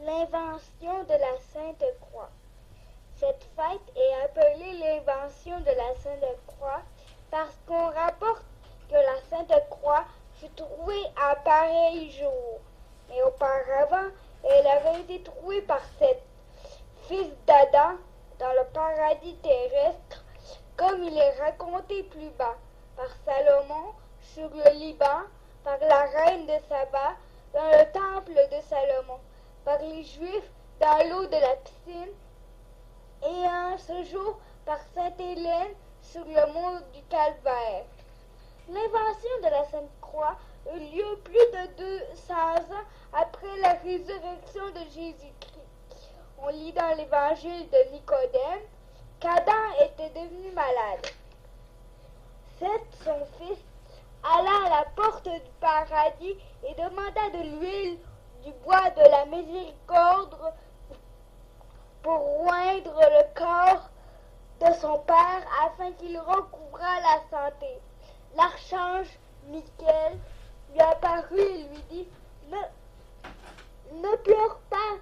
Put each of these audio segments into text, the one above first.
L'invention de la Sainte Croix. Cette fête est appelée l'invention de la Sainte Croix parce qu'on rapporte que la Sainte Croix fut trouvée à pareil jour. Mais auparavant, elle avait été trouvée par Seth, fils d'Adam, dans le paradis terrestre, comme il est raconté plus bas, par Salomon sur le Liban, par la reine de Saba dans le temple de Salomon, par les Juifs dans l'eau de la piscine, et en ce jour par Sainte Hélène sur le mont du Calvaire. L'invention de la Sainte Croix eut lieu plus de 200 ans après la résurrection de Jésus-Christ. On lit dans l'évangile de Nicodème qu'Adam était devenu malade. Seth, son fils, alla à la porte du paradis et demanda de l'huile, du bois de la miséricorde pour oindre le corps de son père afin qu'il recouvrât la santé. L'archange Michael lui apparut et lui dit ne pleure pas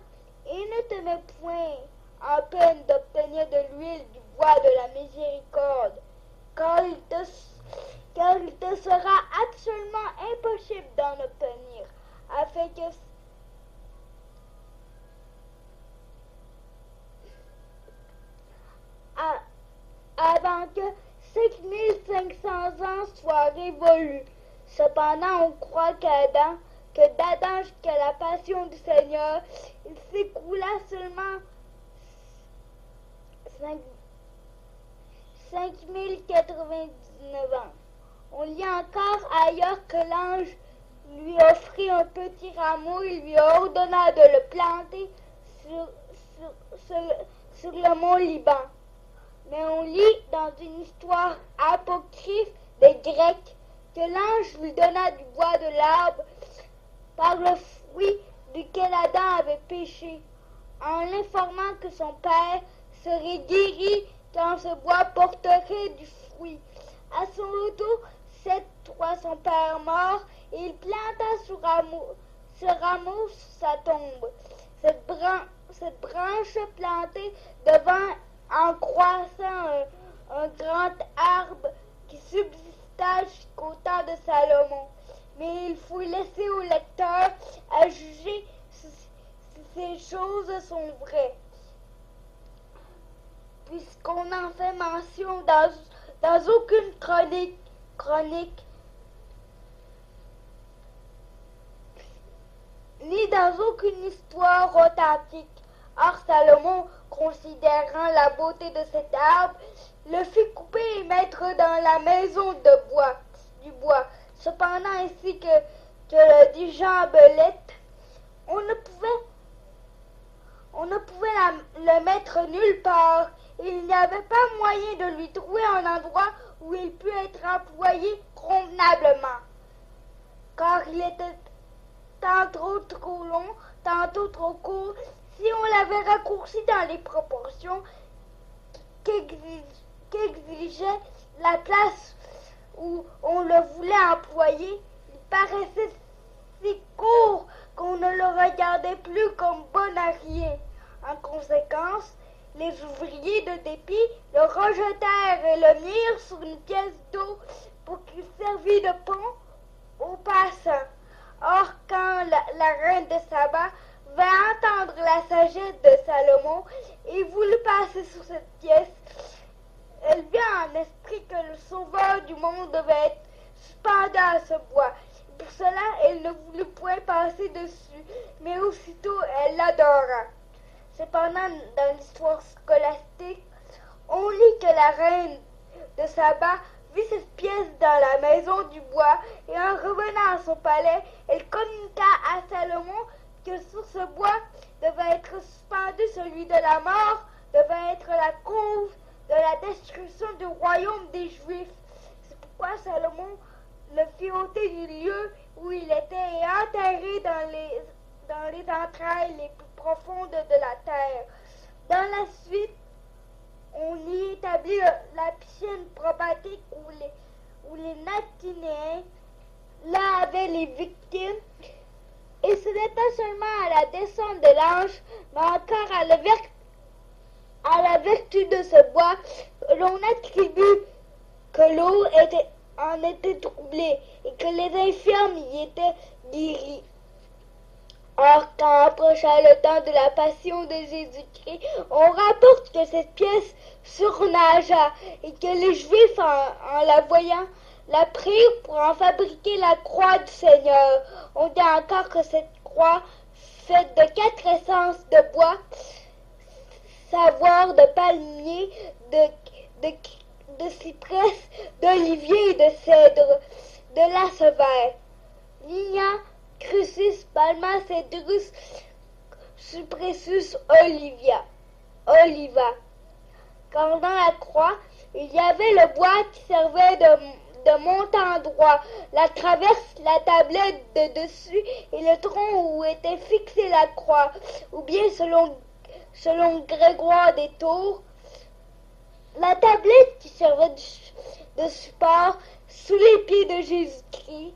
et ne te mets point en peine d'obtenir de l'huile du bois de la miséricorde, car il te sera absolument impossible d'en obtenir, afin que avant que 5500 ans soient révolus. Cependant, on croit que d'Adam jusqu'à la passion du Seigneur, il s'écoula seulement 5099 ans. On lit encore ailleurs que l'ange lui offrit un petit rameau et lui ordonna de le planter sur le mont Liban. Mais on lit dans une histoire apocryphe des Grecs que l'ange lui donna du bois de l'arbre par le fruit duquel Adam avait péché, en l'informant que son père serait guéri quand ce bois porterait du fruit. À son retour, Seth trouva son père mort et il planta ce rameau sous sa tombe. Cette branche plantée devint en croissant un grand arbre qui subsista jusqu'au temps de Salomon. Mais il faut laisser au lecteur à juger si ces choses sont vraies, puisqu'on en fait mention dans aucune chronique, ni dans aucune histoire authentique. Or Salomon, considérant la beauté de cet arbre, le fit couper et mettre dans la maison du bois. Cependant, ainsi que le dit Jean Belette, on ne pouvait le mettre nulle part. Il n'y avait pas moyen de lui trouver un endroit où il pût être employé convenablement, car il était tantôt trop long, tantôt trop court. Si on l'avait raccourci dans les proportions qu'exigeait la place où on le voulait employer, il paraissait si court qu'on ne le regardait plus comme bon à rien. En conséquence, les ouvriers de dépit le rejetèrent et le mirent sur une pièce d'eau pour qu'il servît de pont aux passants. Or, quand la reine de Saba vint entendre la sagesse de Salomon et voulut passer sur cette pièce, elle vit en esprit que le sauveur du monde devait être suspendu à ce bois. Pour cela, elle ne voulut point passer dessus, mais aussitôt elle l'adora. Cependant, dans l'histoire scolastique, on lit que la reine de Saba vit cette pièce dans la maison du bois, et en revenant à son palais, elle communiqua à Salomon que sur ce bois devait être suspendu celui de la mort, devait être la cause de la destruction du royaume des Juifs. C'est pourquoi Salomon le fit ôter du lieu où il était et enterré dans les entrailles les plus profondes de la terre. Dans la suite, on y établit la piscine probatique où les Natinéens là avaient les victimes Et ce n'est pas seulement à la descente de l'ange, mais encore à la vertu de ce bois, l'on attribue que l'eau en était troublée et que les infirmes y étaient guéris. Or, quand approcha le temps de la passion de Jésus-Christ, on rapporte que cette pièce surnagea et que les Juifs, en la voyant, la prirent pour en fabriquer la croix du Seigneur. On dit encore que cette croix, faite de 4 essences de bois, savoir de palmier, de cyprès, d'olivier et de cèdre, de lasse vert, Ligna, Crucis, Palma, Cedrus, Cypressus, Oliva. Quand dans la croix, il y avait le bois qui servait de montant droit, la traverse, la tablette de dessus et le tronc où était fixée la croix, ou bien selon Grégoire des Tours, la tablette qui servait de support sous les pieds de Jésus-Christ.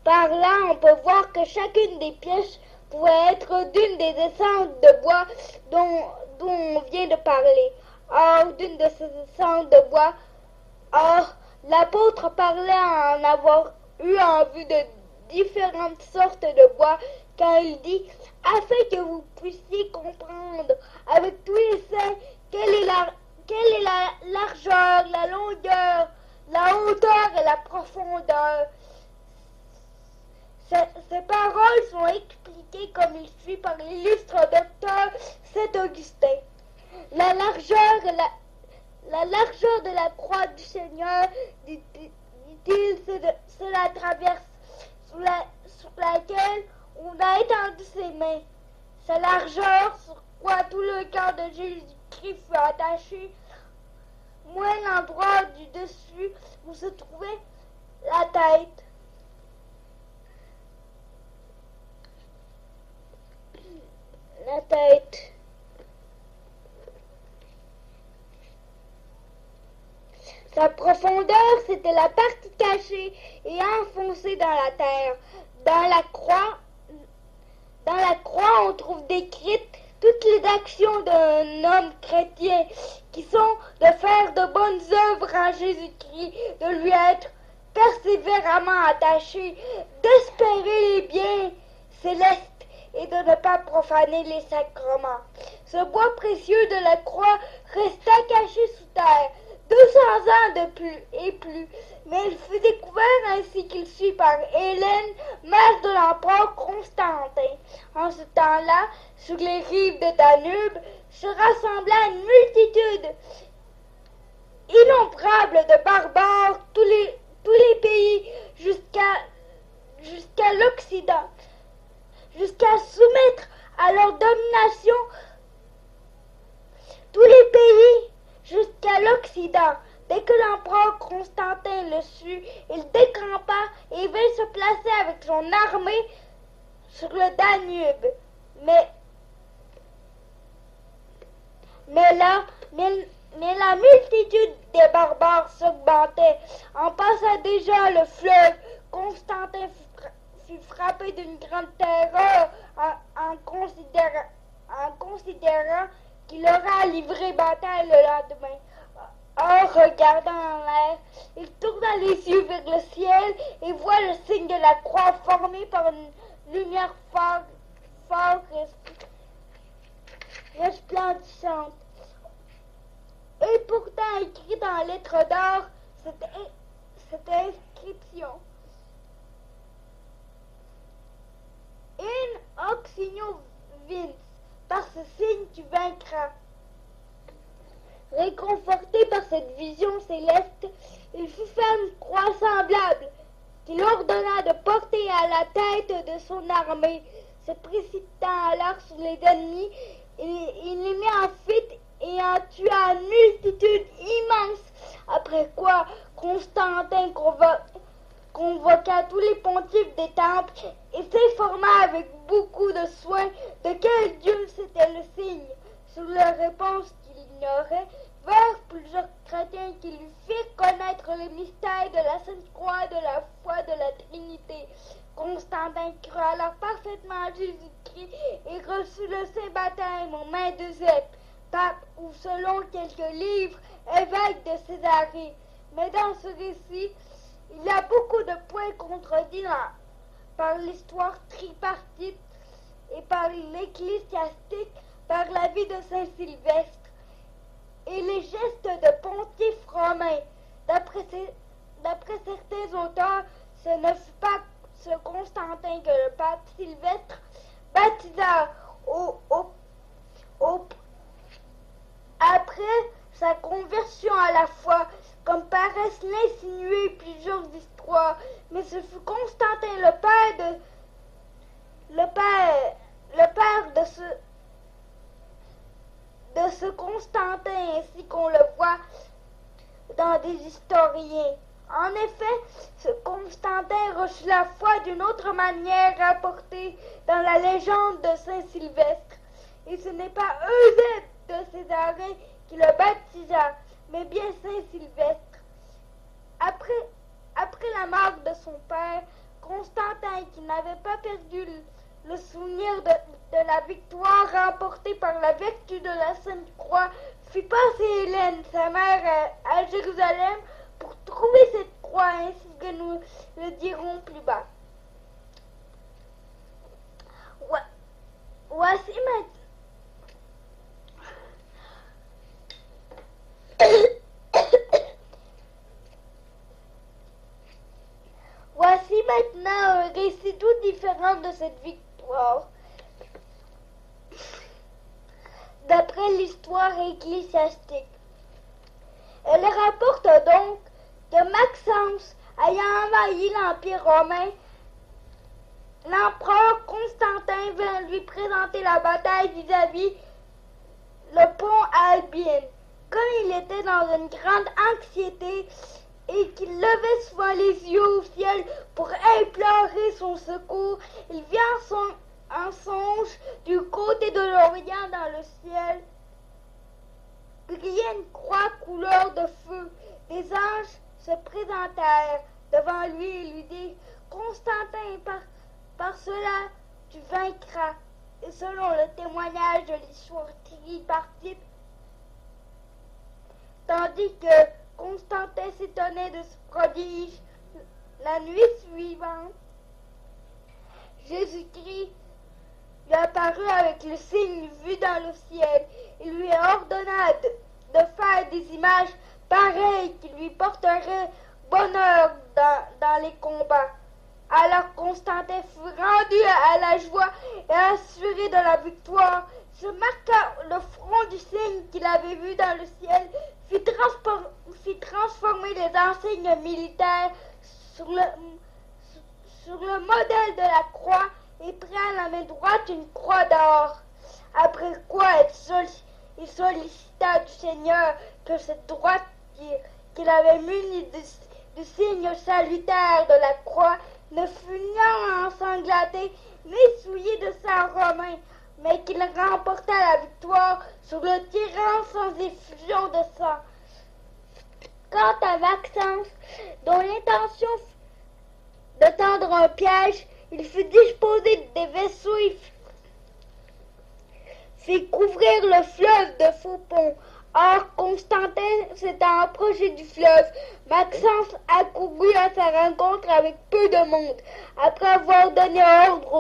Par là, on peut voir que chacune des pièces pouvait être d'une des essences de bois dont on vient de parler. Or, d'une de ces essences de bois, l'apôtre parlait en avoir eu en vue de différentes sortes de bois quand il dit « afin que vous puissiez comprendre avec tous les saints quelle est la largeur, la longueur, la hauteur et la profondeur. » Ces paroles sont expliquées comme il suit par l'illustre docteur Saint-Augustin. La largeur de la croix du Seigneur, dit-il, c'est la traverse sur laquelle on a étendu ses mains. Sa largeur sur quoi tout le corps de Jésus-Christ fut attaché, moins l'endroit du dessus où se trouvait la tête. Sa profondeur, c'était la partie cachée et enfoncée dans la terre. Dans la croix, on trouve décrites toutes les actions d'un homme chrétien qui sont de faire de bonnes œuvres en Jésus-Christ, de lui être persévérément attaché, d'espérer les biens célestes et de ne pas profaner les sacrements. Ce bois précieux de la croix resta caché sous terre 200 ans de plus et plus, mais il fut découvert ainsi qu'il suit par Hélène, mère de l'empereur Constantin. En ce temps-là, sur les rives de Danube, se rassembla une multitude innombrable de barbares, tous les pays jusqu'à l'Occident, jusqu'à soumettre à leur domination tous les pays jusqu'à l'Occident. Dès que l'empereur Constantin le sut, il décampa et vint se placer avec son armée sur le Danube. Mais la multitude des barbares s'augmentait. En passant déjà le fleuve, Constantin fut frappé d'une grande terreur en considérant qu'il aura livré bataille le lendemain. Or, regardant en l'air, il tourna les yeux vers le ciel et voit le signe de la croix formé par une lumière fort resplendissante. Et pourtant écrit en lettres d'or cette inscription. In hoc signo vince, par ce signe tu vaincras. Réconforté par cette vision céleste, il fit faire une croix semblable, qu'il ordonna de porter à la tête de son armée. Se précipitant alors sur les ennemis, il les mit en fuite et en tua une multitude immense, après quoi Constantin convoqua tous les pontifes des temples et s'informa avec beaucoup de soin de quel Dieu c'était le signe. Sur leur réponse qu'il ignorait, vers plusieurs chrétiens qui lui firent connaître le mystère de la Sainte Croix, de la foi de la Trinité. Constantin crut alors parfaitement à Jésus-Christ et reçut le saint baptême aux mains de Zèpe, pape ou, selon quelques livres, évêque de Césarée. Mais dans ce récit, il y a beaucoup de points contredits par l'histoire tripartite et par l'ecclésiastique, par la vie de Saint Sylvestre et les gestes de pontife romain. D'après certains auteurs, ce ne fut pas ce Constantin que le pape Sylvestre baptisa après sa conversion à la foi, comme paraissent l'insinuer plusieurs histoires. Mais ce fut Constantin, le père de ce Constantin, ainsi qu'on le voit dans des historiens. En effet, ce Constantin reçut la foi d'une autre manière rapportée dans la légende de Saint Sylvestre. Et ce n'est pas Eusèbe de Césarée qui le baptisa, mais bien Saint Sylvestre. Après la mort de son père, Constantin, qui n'avait pas perdu le souvenir de la victoire remportée par la vertu de la Sainte Croix, fit passer Hélène, sa mère, à Jérusalem pour trouver cette croix, ainsi que nous le dirons plus bas. Voici maintenant un récit tout différent de cette victoire. D'après l'histoire ecclésiastique, elle rapporte donc que Maxence, ayant envahi l'Empire romain, l'empereur Constantin vint lui présenter la bataille vis-à-vis le pont Albien. Comme il était dans une grande anxiété et qu'il levait souvent les yeux au ciel pour implorer son secours, il vit en songe du côté de l'Orient dans le ciel brillait une croix couleur de feu. Des anges se présentèrent devant lui et lui dirent: Constantin, par cela tu vaincras. Et selon le témoignage de l'histoire tripartite, tandis que Constantin s'étonnait de ce prodige, la nuit suivante, Jésus-Christ lui apparut avec le signe vu dans le ciel. Il lui ordonna de faire des images pareilles qui lui porteraient bonheur dans les combats. Alors Constantin fut rendu à la joie et assuré de la victoire. Se marqua le front du signe qu'il avait vu dans le ciel, fit transformer les enseignes militaires sur le modèle de la croix et prit à la main droite une croix d'or. Après quoi il sollicita du Seigneur que cette droite qu'il avait munie du signe salutaire de la croix ne fut ni ensanglanté ni souillé de sang romain, mais qu'il remporta la victoire sur le tyran sans effusion de sang. Quant à Maxence, dont l'intention de tendre un piège, il fit disposer des vaisseaux et fit couvrir le fleuve de faux ponts. Or, Constantin s'étant approché du fleuve, Maxence accourut à sa rencontre avec peu de monde, après avoir donné ordre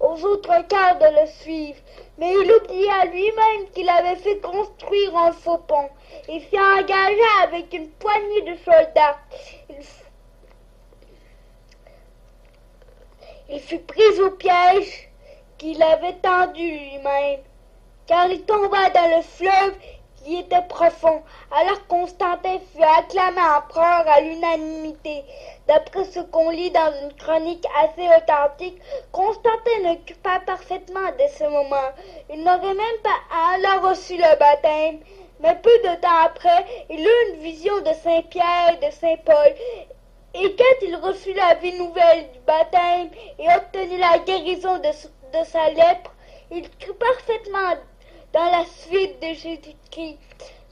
aux autres cœurs de le suivre. Mais il oublia lui-même qu'il avait fait construire un faux pont et s'y engagea avec une poignée de soldats. Il fut pris au piège qu'il avait tendu lui-même, car il tomba dans le fleuve qui était profond. Alors Constantin fut acclamé empereur à l'unanimité. D'après ce qu'on lit dans une chronique assez authentique, Constantin n'occupa parfaitement dès ce moment. Il n'aurait même pas alors reçu le baptême, mais peu de temps après, il eut une vision de Saint-Pierre et de Saint-Paul. Et quand il reçut la vie nouvelle du baptême et obtenu la guérison de sa lèpre, il crut parfaitement dans la suite de Jésus-Christ.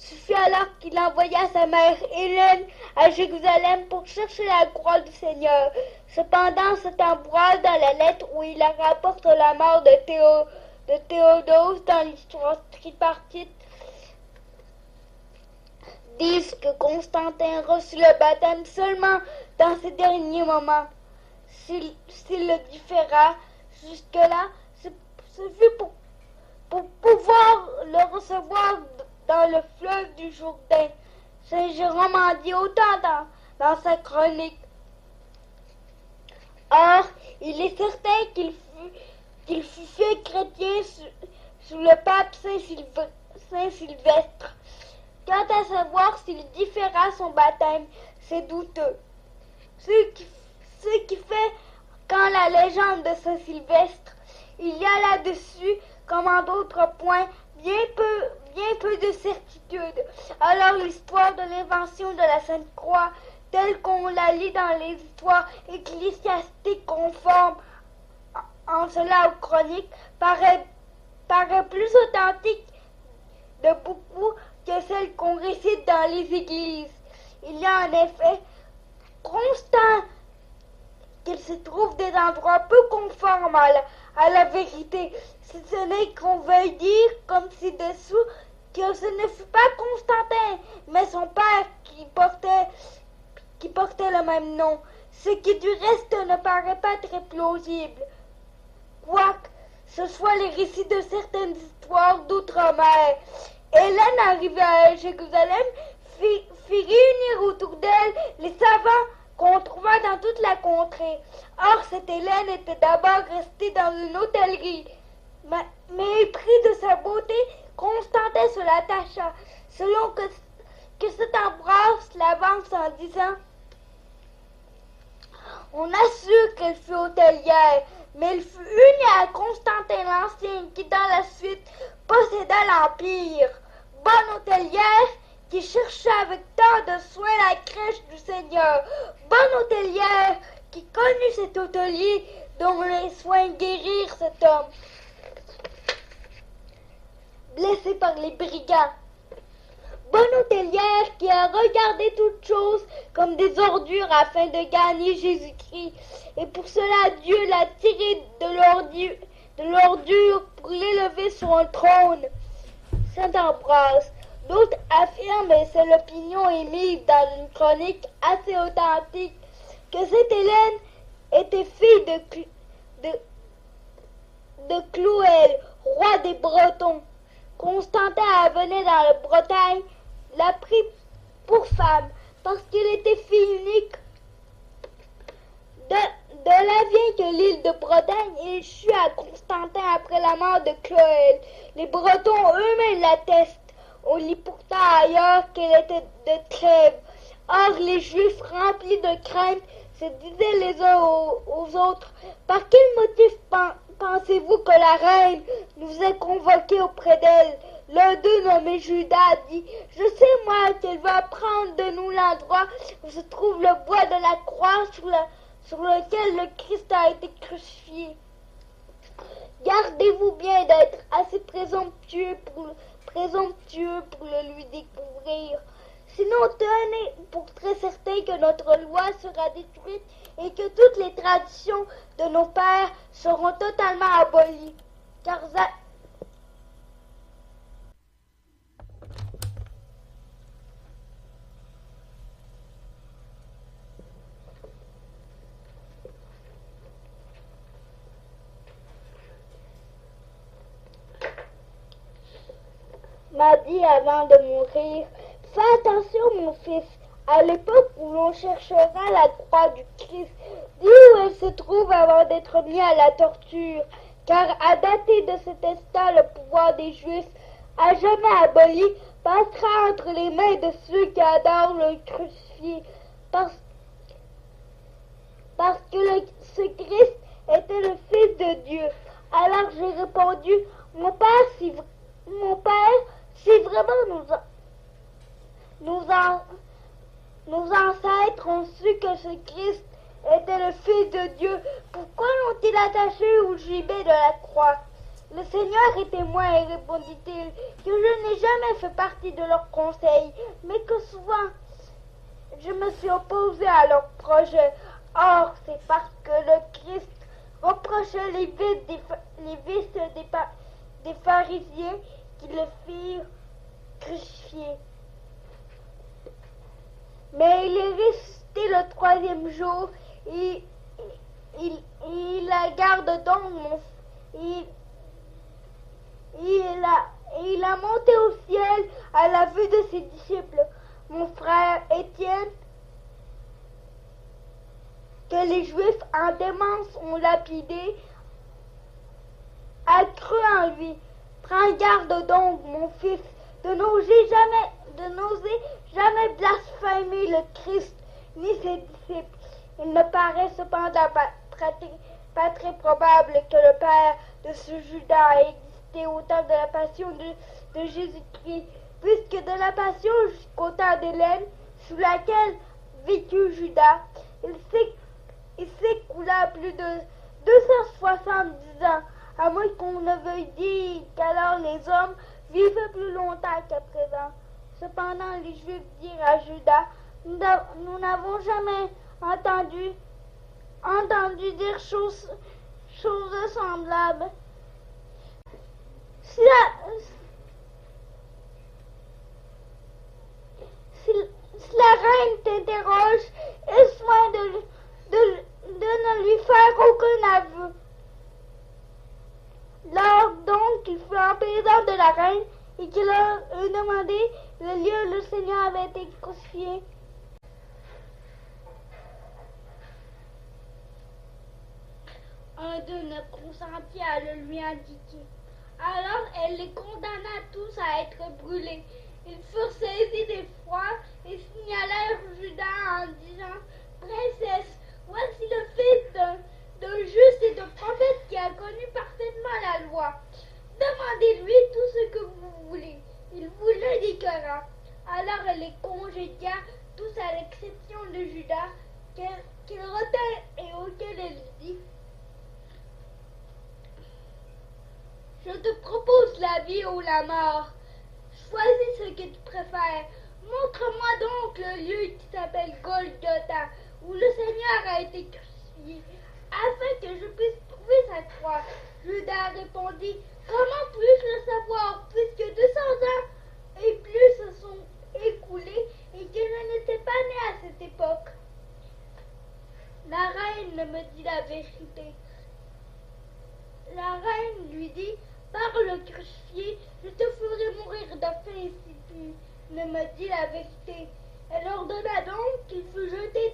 Ce fut alors qu'il envoya sa mère Hélène à Jérusalem pour chercher la croix du Seigneur. Cependant, c'est Ambroise dans la lettre où il rapporte la mort de Théodose dans l'histoire tripartite disent que Constantin reçut le baptême seulement dans ces derniers moments. S'il le différa jusque-là, ce fut pour pouvoir le recevoir dans le fleuve du Jourdain. Saint Jérôme en dit autant dans sa chronique. Or, il est certain qu'il fut fait chrétien sous le pape Saint Sylvestre. Quant à savoir s'il différa son baptême, c'est douteux. Ce qui fait qu'en la légende de Saint Sylvestre, il y a là-dessus, comme en d'autres points, bien peu de certitude. Alors l'histoire de l'invention de la Sainte Croix, telle qu'on la lit dans les histoires ecclésiastiques conformes en cela aux chroniques, paraît plus authentique de beaucoup que celle qu'on récite dans les églises. Il y a en effet constant qu'il se trouve des endroits peu conformes à la vérité, si ce n'est qu'on veuille dire, comme ci-dessous, que ce ne fut pas Constantin, mais son père qui portait le même nom, ce qui du reste ne paraît pas très plausible, quoique ce soit les récits de certaines histoires d'outre-mer. Hélène, arrivée à Jérusalem, fit réunir autour d'elle les savants qu'on trouva dans toute la contrée. Or, cette Hélène était d'abord restée dans une hôtellerie, mais épris de sa beauté, Constantin se l'attacha, selon que cet Ambroise l'avance en disant « On assure qu'elle fut hôtelière, mais elle fut unie à Constantin l'Ancien, qui dans la suite posséda l'Empire. Bonne hôtelière, qui chercha avec tant de soin la crèche du Seigneur. Bonne hôtelière, qui connut cet hôtelier dont les soins guérirent cet homme, blessé par les brigands. Bonne hôtelière, qui a regardé toutes choses comme des ordures afin de gagner Jésus-Christ. Et pour cela, Dieu l'a tiré de l'ordure pour l'élever sur un trône. Saint Ambroise. D'autres affirment, et c'est l'opinion émise dans une chronique assez authentique, que cette Hélène était fille de Clouel, roi des Bretons. Constantin venait dans la Bretagne, l'a pris pour femme, parce qu'il était fille unique. De là vient que l'île de Bretagne échut à Constantin après la mort de Cloël. Les Bretons eux-mêmes l'attestent. On lit pourtant ailleurs qu'elle était de Trèves. Or, les Juifs, remplis de crainte, se disaient les uns aux autres, « Par quel motif pensez-vous que la reine nous ait convoqués auprès d'elle ?» L'un d'eux, nommé Judas, dit, « Je sais, moi, qu'elle va prendre de nous l'endroit où se trouve le bois de la croix sur lequel le Christ a été crucifié. Gardez-vous bien d'être assez présomptueux pour le lui découvrir. Sinon, tenez pour très certain que notre loi sera détruite et que toutes les traditions de nos pères seront totalement abolies. Car m'a dit avant de mourir, « Fais attention, mon fils, à l'époque où l'on cherchera la croix du Christ, dis où elle se trouve avant d'être mis à la torture, car à dater de cet instant, le pouvoir des Juifs, à jamais aboli, passera entre les mains de ceux qui adorent le crucifié, parce que ce Christ était le Fils de Dieu. » Alors j'ai répondu, « Mon père, si vraiment nos ancêtres ont su que ce Christ était le Fils de Dieu, pourquoi l'ont-ils attaché au gibet de la croix? Le Seigneur est témoin, répondit-il, que je n'ai jamais fait partie de leur conseil, mais que souvent je me suis opposé à leurs projets. Or, c'est parce que le Christ reprochait les vices des pharisiens qui le firent crucifier. Mais il est ressuscité le troisième jour et il la garde donc il a monté au ciel à la vue de ses disciples. Mon frère Étienne, que les Juifs en démence ont lapidé, a cru en lui. Prends garde donc, mon fils, de n'oser jamais blasphémer le Christ ni ses disciples. Il ne paraît cependant pas très probable que le père de ce Judas ait existé au temps de la passion de Jésus-Christ, puisque de la passion jusqu'au temps d'Hélène, sous laquelle vécut Judas, il s'écoula plus de 270 ans, à moins qu'on ne veuille dire qu'alors les hommes vivaient plus longtemps qu'à présent. Cependant, les Juifs dirent à Judas, nous n'avons jamais entendu dire choses semblables. Si la reine t'interroge, aie soin de ne lui faire aucun aveu. Lors donc qu'il fut en présence de la reine et qu'il leur eut demandé le lieu où le Seigneur avait été crucifié, un d'eux ne consentit à le lui indiquer. Alors elle les condamna tous à être brûlés. Ils furent saisis d'effroi et signalèrent Judas en disant, Princesse, voici le fils d'un juste et de prophète qui a connu parfaitement la loi. Demandez-lui tout ce que vous voulez. Il vous le déclara. Alors elle les congédia, tous à l'exception de Judas, qu'il retint et auquel elle dit, je te propose la vie ou la mort. Choisis ce que tu préfères. Montre-moi donc le lieu qui s'appelle Golgotha, où le Seigneur a été crucifié, afin que je puisse trouver sa croix. Judas répondit, comment puis-je le savoir, puisque 200 ans et plus se sont écoulés et que je n'étais pas né à cette époque. La reine me dit la vérité. La reine lui dit, par le crucifié, je te ferai mourir de faim si tu ne me dis la vérité. Elle ordonna donc qu'il fût jeté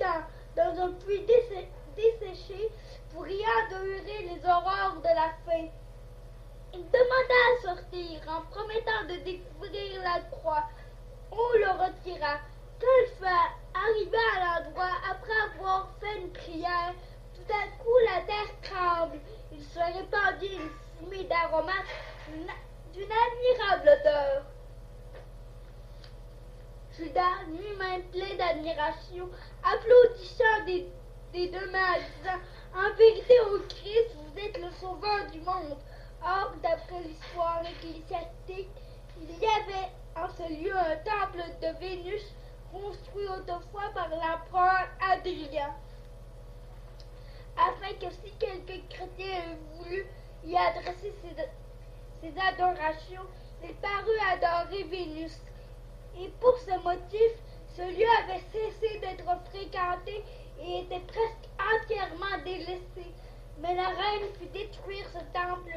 dans un puits desséché pour y endurer les horreurs de la faim. Il demanda à sortir en promettant de découvrir la croix. On le retira. Quand il fut arrivé à l'endroit, après avoir fait une prière, tout à coup la terre tremble. Il se répandit une fumée d'aromates d'une admirable odeur. Judas, lui-même plein d'admiration, applaudissant des deux mains, disant, en vérité, ô Christ, vous êtes le sauveur du monde. Or, d'après l'histoire ecclésiastique, il y avait en ce lieu un temple de Vénus construit autrefois par l'empereur Adrien, afin que si quelques chrétiens eût voulu y adresser ses adorations, il parut adorer Vénus. Et pour ce motif, ce lieu avait cessé d'être fréquenté et était presque entièrement délaissé. Mais la reine fit détruire ce temple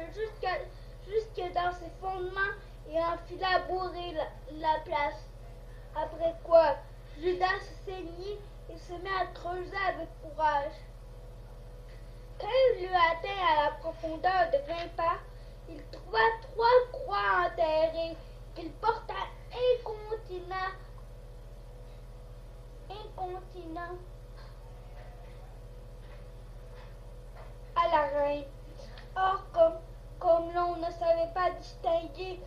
jusque dans ses fondements et en fit labourer la place. Après quoi, Judas se saignit et se mit à creuser avec courage. Quand il l'eut atteint à la profondeur de 20 pas, il trouva 3 croix enterrées qu'il porta incontinent à la reine. Or, comme l'on ne savait pas distinguer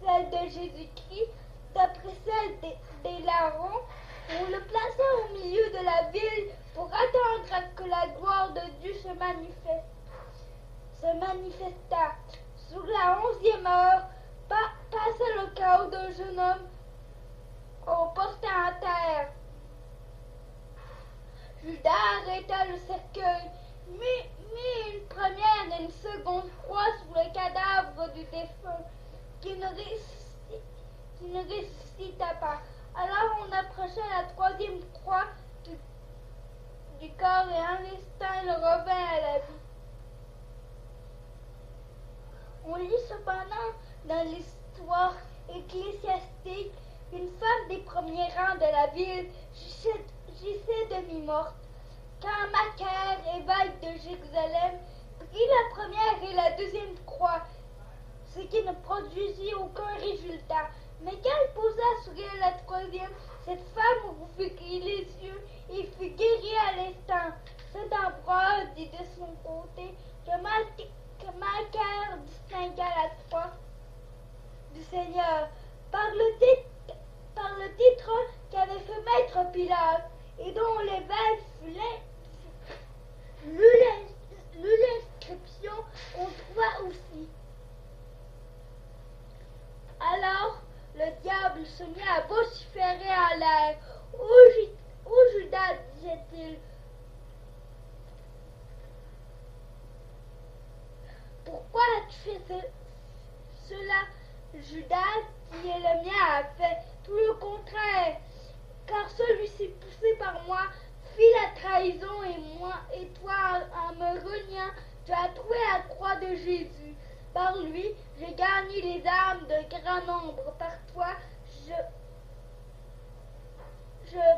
celle de Jésus-Christ d'après celle des larrons, on le plaça au milieu de la ville pour attendre à ce que la gloire de Dieu se manifeste. se manifesta. Sur la 11e heure, passa le chaos d'un jeune homme porté à terre. Judas arrêta le cercueil, mit une première et une seconde croix sur le cadavre du défunt, qui ne ressuscita pas. Alors on approcha la 3e croix du corps et un instant il revint à la vie. On lit cependant dans l'histoire ecclésiastique qu'une femme des premiers rangs de la ville gisait demi-morte. Quand Macaire, évêque de Jérusalem, prit la première et la 2e croix, ce qui ne produisit aucun résultat. Mais quand elle posa sur elle la 3e, cette femme ouvrit les yeux et fut guérie à l'instant. Saint Ambroise dit de son côté que Macaire distingua la croix du Seigneur par le titre qu'avait fait maître Pilate et dont l'évêque lut l'inscription, on trouva aussi. Alors le diable se mit à vociférer en l'air. Ô Judas, disait-il, pourquoi as-tu fait cela? Judas, qui est le mien, a fait tout le contraire, car celui-ci, poussé par moi, fit la trahison, et toi, en me reniant, tu as trouvé la croix de Jésus. Par lui, j'ai gagné les âmes d'un grand nombre. Par toi, je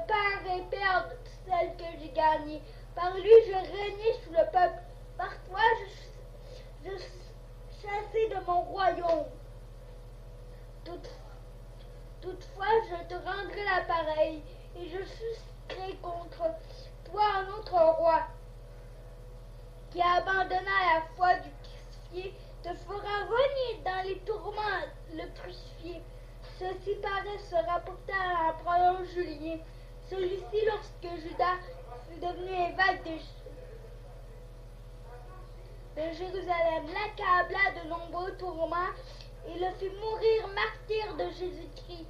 parais perdre celles que j'ai gagnées. Par lui, je régnais sous le peuple. Par toi, je chassais de mon royaume. Toutefois, je te rendrai l'appareil, et je susciterai contre toi un autre roi, qui abandonna la foi du crucifié, te fera renier dans les tourments le crucifié. Ceci paraît se rapporter à l'empereur Julien. Celui-ci, lorsque Judas fut devenu évêque de Jérusalem, l'accabla de nombreux tourments et le fit mourir martyr de Jésus-Christ.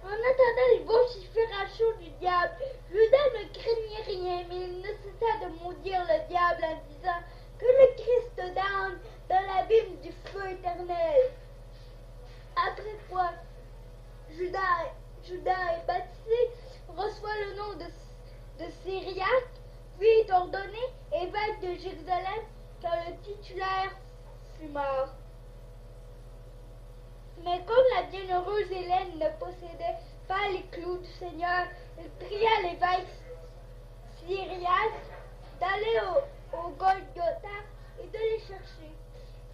En attendant les vociférations du diable, Judas ne craignait rien, mais il ne cessa de maudire le diable en disant que le Christ damne dans l'abîme du feu éternel. Après quoi, Judas est baptisé, reçoit le nom de Syriaque, puis est ordonné évêque de Jérusalem quand le titulaire fut mort. Mais comme la bienheureuse Hélène ne possédait pas les clous du Seigneur, il pria l'évêque Syriaque d'aller au Golgotha et de les chercher.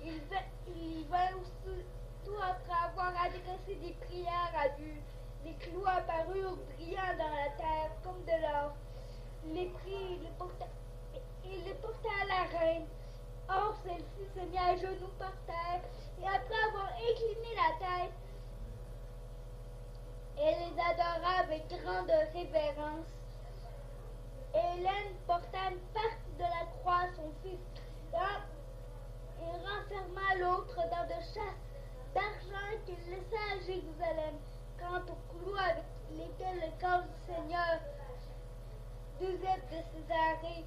Il vint aussitôt après avoir adressé des prières à Dieu. Les clous apparurent brillants dans la terre comme de l'or. Il les prit et les porta à la reine. Or, celle-ci se mit à genoux par terre, et après avoir incliné la tête, elle les adora avec grande révérence. Hélène porta une partie de la croix à son fils, et renferma l'autre dans de chasses d'argent qu'il laissa à Jérusalem. Quant aux clous avec lesquels le corps du Seigneur devait de Césarée,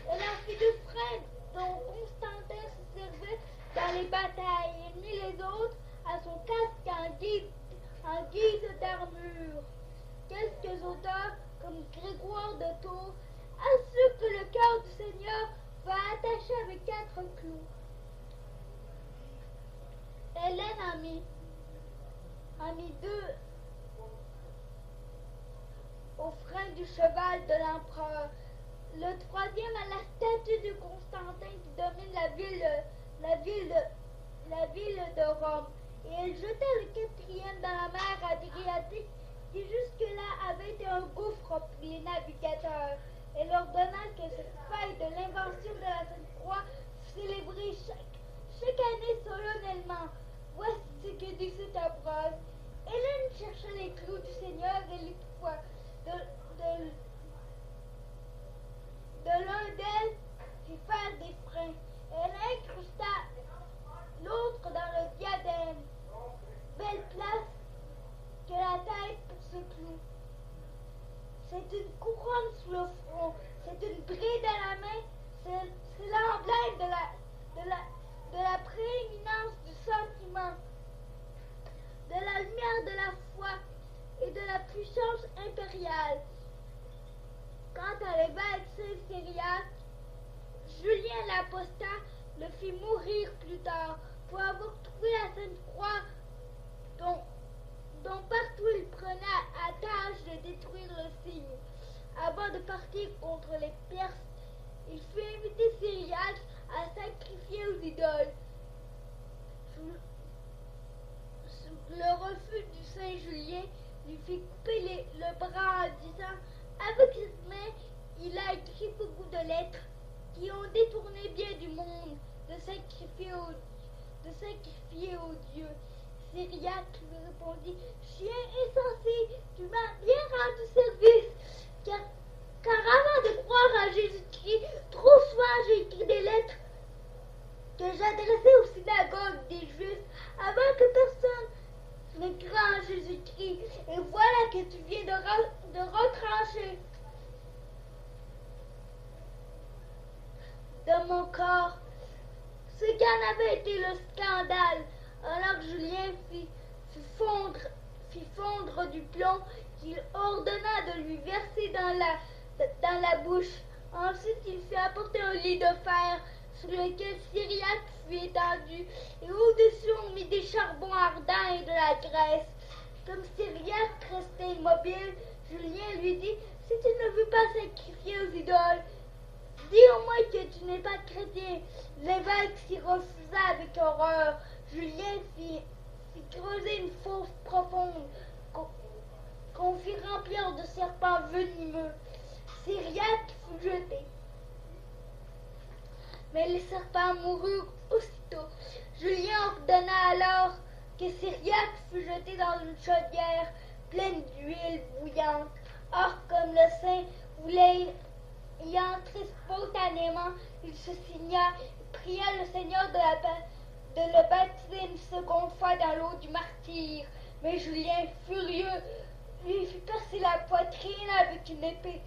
elle en fit 2 freins dont Constantin se servait dans les batailles et mit les autres à son casque en guise d'armure. Quelques auteurs, comme Grégoire de Tours, assurent que le cœur du Seigneur va attaché avec 4 clous. Hélène en mit 2 au frein du cheval de l'empereur. Le 3e à la statue de Constantin qui domine la ville de Rome. Et elle jeta le 4e dans la mer Adriatique qui jusque-là avait été un gouffre pour les navigateurs. Elle ordonna que cette fête de l'invention de la Sainte Croix fût célébrée chaque année solennellement. Voici ce que dit cette Ambroise. Hélène chercha les clous du Seigneur et les trouva. De l'un d'elles fit faire des freins. Elle incrusta apostat le fit mourir plus tard pour avoir trouvé la Sainte Croix dont partout il prenait à tâche de détruire le signe. Avant de partir contre les Perses, il fit inviter Syriaque à sacrifier aux idoles. Le refus du Saint Julien lui fit couper le bras en disant « Avec cette main, il a écrit beaucoup de lettres qui ont détourné bien du monde de sacrifier aux dieux. » Syriaque lui répondit « Chien insensé, tu m'as bien rendu service, car avant de croire à Jésus-Christ, trop souvent j'ai écrit des lettres que j'adressais aux synagogues des Juifs avant que personne ne croie en Jésus-Christ. Et voilà que tu viens de retrancher de mon corps ce qui en avait été le scandale. » Alors Julien fit fondre du plomb qu'il ordonna de lui verser dans la bouche. Ensuite, il fit apporter un lit de fer sur lequel Syriaque fut étendu, et au-dessus on mit des charbons ardents et de la graisse. Comme Syriaque restait immobile, Julien lui dit « Si tu ne veux pas sacrifier aux idoles, dis au moins que tu n'es pas chrétien. » L'évêque s'y refusa avec horreur. Julien fit creuser une fosse profonde qu'on fit remplir de serpents venimeux. Syriaque fut jeté. Mais les serpents moururent aussitôt. Julien ordonna alors que Syriaque fût jeté dans une chaudière pleine d'huile bouillante. Or, comme le saint voulait y entrer spontanément, il se signa et pria le Seigneur de le baptiser une seconde fois dans l'eau du martyre. Mais Julien, furieux, lui fit percer la poitrine avec une épée.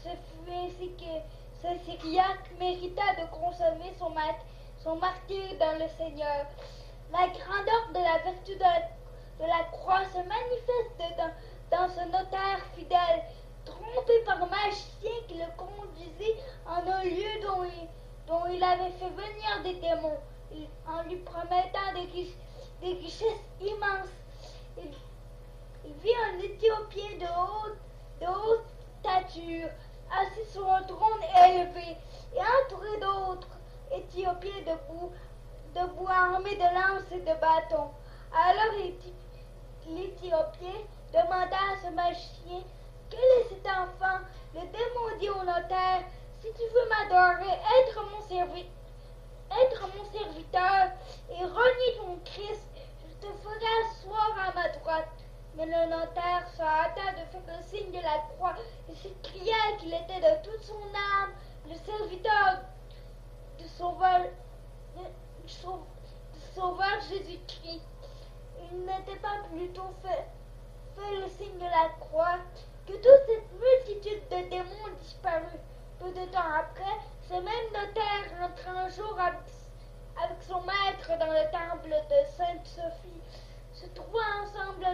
Ce fut ainsi que ce Syriaque mérita de consommer son martyre dans le Seigneur. La grandeur de la vertu de la croix se manifeste dans ce notaire fidèle, trompé par un magicien qui le conduisit en un lieu dont il avait fait venir des démons, en lui promettant des richesses immenses. Il vit un Éthiopien de haute stature, assis sur un trône élevé, et entouré d'autres Éthiopiens debout armés de lances et de bâtons. Alors l'Éthiopien demanda à ce magicien « Quel est cet enfant ?» Le démon dit au notaire « Si tu veux m'adorer, être mon serviteur et renier ton Christ, je te ferai asseoir à ma droite. » Mais le notaire se hâta de faire le signe de la croix et s'écria qu'il était de toute son âme le serviteur du Sauveur Jésus-Christ. Il n'était pas plutôt fait le signe de la croix que toute cette multitude de démons disparut. Peu de temps après, ce même notaire entra un jour avec son maître dans le temple de Sainte Sophie. Se trouvant ensemble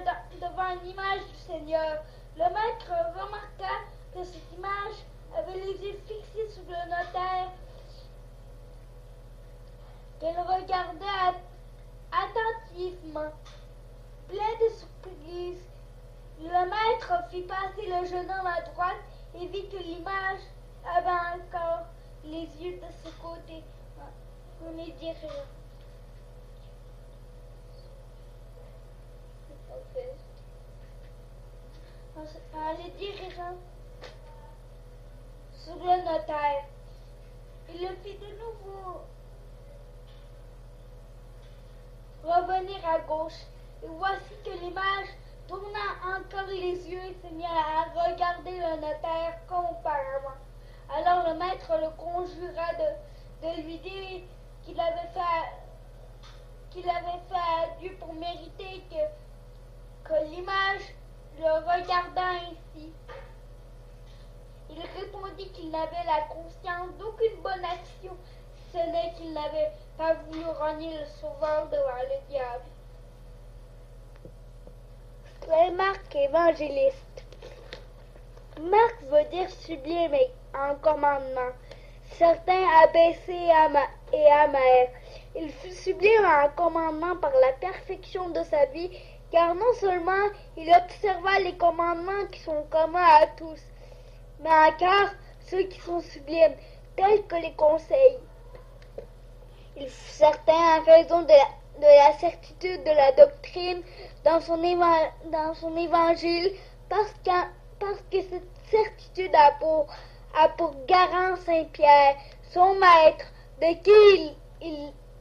devant une image du Seigneur, le maître remarqua que cette image avait les yeux fixés sur le notaire, qu'elle regardait attentivement. Plein de surprise, le maître fit passer le jeune homme à droite et vit que l'image avait encore les yeux de ce côté. On les dirait. En les dirigeant sur le notaire, il le fit de nouveau revenir à gauche, et voici que l'image tourna encore les yeux et se mit à regarder le notaire comme auparavant. Alors le maître le conjura de lui dire qu'il avait fait adieu pour mériter que l'image le regardant ainsi. Il répondit qu'il n'avait la conscience d'aucune bonne action, si ce n'est qu'il n'avait pas voulu renier le Sauveur devant le diable. Saint Marc évangéliste. Marc veut dire sublime en commandement. certain abaissé et amer. Il fut sublime en commandement par la perfection de sa vie, car non seulement il observa les commandements qui sont communs à tous, mais encore ceux qui sont sublimes, tels que les conseils. Il fut certain en raison de la certitude de la doctrine dans son évangile, parce que cette certitude a pour garant Saint-Pierre, son maître, de qui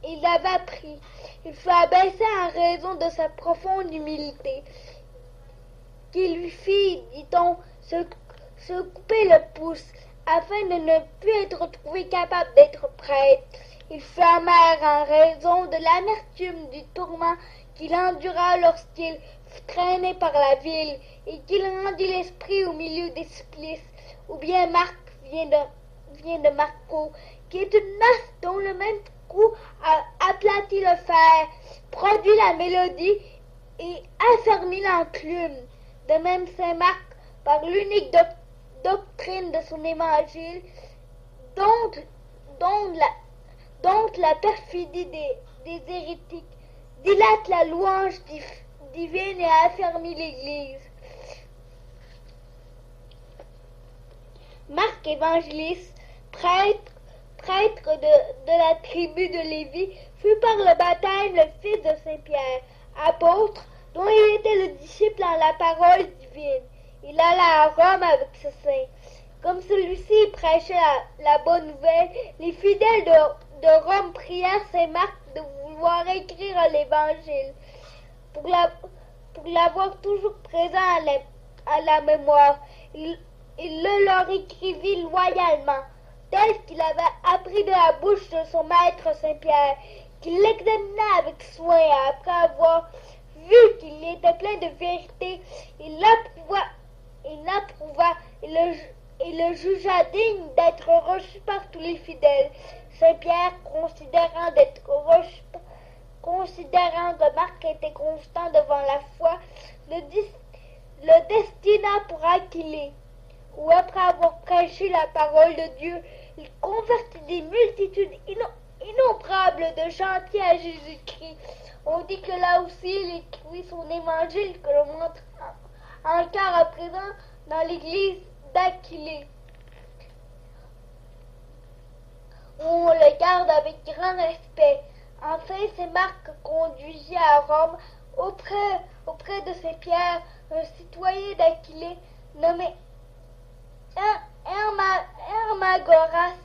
il avait appris. Il fut abaissé en raison de sa profonde humilité, qui lui fit, dit-on, se couper le pouce, afin de ne plus être trouvé capable d'être prêtre. Il fut amer en raison de l'amertume du tourment qu'il endura lorsqu'il fut traîné par la ville, et qu'il rendit l'esprit au milieu des supplices. Ou bien Marc vient de Marco, qui est une masse dont le même coup a aplati le fer, produit la mélodie et affermi l'enclume. De même Saint Marc, par l'unique doctrine de son évangile, dont la perfidie des hérétiques dilate la louange divine et affermit l'Église. Marc évangéliste, prêtre de la tribu de Lévi, fut par le baptême le fils de Saint-Pierre, apôtre, dont il était le disciple en la parole divine. Il alla à Rome avec ce saint. Comme celui-ci prêchait la bonne nouvelle, les fidèles de Rome prièrent Saint Marc de vouloir écrire l'Évangile, pour l'avoir toujours présent à la mémoire. Il le leur écrivit loyalement, tel qu'il avait appris de la bouche de son maître Saint-Pierre, qu'il l'examina avec soin, et après avoir vu qu'il était plein de vérité, il l'approuva et le jugea digne d'être reçu par tous les fidèles. Saint-Pierre, considérant que Marc était constant devant la foi, le destina pour Aquilée, où après avoir prêché la parole de Dieu, il convertit des multitudes innombrables de gentils à Jésus-Christ. On dit que là aussi il écrivit son évangile, que l'on montre encore à présent dans l'église d'Aquilée, où on le garde avec grand respect. Enfin, c'est Marc conduisit à Rome, auprès de Saint-Pierre, un citoyen d'Aquilée nommé Hermagoras,